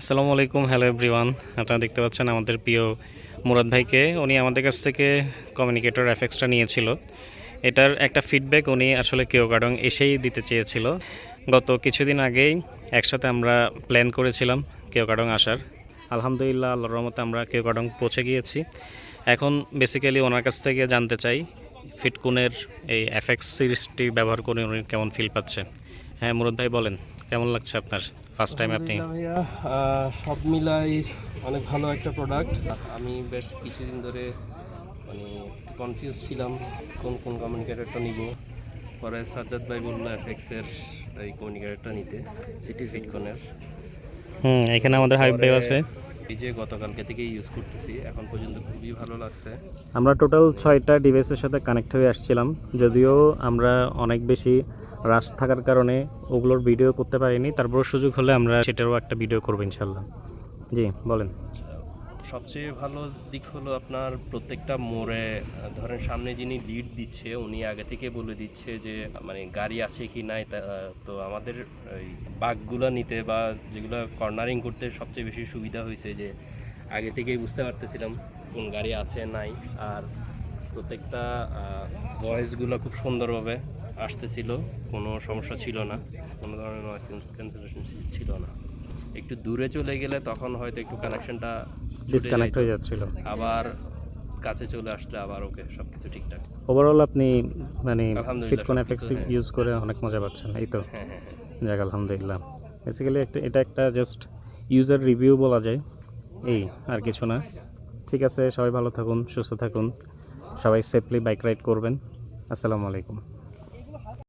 আসসালামু আলাইকুম, hello everyone. আপনারা দেখতে পাচ্ছেন আমাদের প্রিয় মুরাদ ভাইকে। উনি আমাদের কাছ থেকে কমিউনিকেটর এফএক্সটা নিয়েছিল। এটার একটা ফিডব্যাক উনি আসলে কেওগাডং এসেই দিতে চেয়েছিল। গত কিছুদিন আগেই একসাথে আমরা প্ল্যান করেছিলাম কেওগাডং আসার। আলহামদুলিল্লাহ, আল্লাহর রহমতে আমরা কেওগাডং পৌঁছে গিয়েছি। এখন বেসিক্যালি ওনার কাছ থেকে জানতে চাই ফিটকুনের এই এফএক্স সিরিজটি ব্যবহার করে উনি কেমন ফিল পাচ্ছে। হ্যাঁ মুরাদ ভাই, বলেন কেমন লাগছে আপনার ফার্স্ট টাইম আপনি? আলহামদুলিল্লাহ ভাইয়া, সব মিলাই অনেক ভালো একটা প্রোডাক্ট। আমি বেশ কিছুদিন ধরে মানে কনফিউজ ছিলাম কোন কোন কমিউনিকেটরটা নিব। পরে সাজ্জাদ ভাই বললো এফএক্সের এই কমিউনিকেটরটা নিতে, সিটি ফিটকনের। এখানে আমাদের হাবিব ভাই আছে। এই যে গতকালকে থেকে ইউজ করতেছি, এখন পর্যন্ত খুবই ভালো লাগছে। আমরা টোটাল 6টা ডিভাইসের সাথে কানেক্ট হয়ে আসছিলাম, যদিও আমরা অনেক বেশি রাশ থাকার কারণে ওগুলোর ভিডিও করতে পারিনি। তারপর সুযোগ হলে আমরা সেটারও একটা ভিডিও করবো ইনশাল্লাহ। জি বলেন। সবচেয়ে ভালো দিক হলো আপনার প্রত্যেকটা মোড়ে ধরেন সামনে যিনি লিড দিচ্ছে উনি আগে থেকে বলে দিচ্ছে যে মানে গাড়ি আছে কি নাই। তো আমাদের ওই বাঁকগুলো নিতে বা যেগুলো কর্নারিং করতে সবচেয়ে বেশি সুবিধা হয়েছে যে আগে থেকেই বুঝতে পারতেছিলাম কোন গাড়ি আছে নাই। আর প্রত্যেকটা ভয়েসগুলো খুব সুন্দরভাবে আসতেছিল, কোনো সমস্যা ছিল না, কোনো ধরনের নয়েজ ক্যান্সেলেশন ছিল না। একটু দূরে চলে গেলে তখন হয়তো একটু কানেকশনটা ডিসকানেক্ট হয়ে যাচ্ছিল, আবার কাছে চলে আসলে আবার ওকে সব কিছু ঠিকঠাক। ওভারঅল আপনি মানে আলহামদুলিল্লাহ ফিটকন সব এফএক্স কিছু, হ্যাঁ। ইউজ করে অনেক মজা পাচ্ছেন, এই তো? হ্যাঁ হ্যাঁ হ্যাঁ। যাক আলহামদুলিল্লাহ। বেসিক্যালি এটা একটা জাস্ট ইউজার রিভিউ বলা যায়, এই আর কিছু না। ঠিক আছে, সবাই ভালো থাকুন, সুস্থ থাকুন, সবাই সেফলি বাইক রাইড করবেন। আসসালামু আলাইকুম।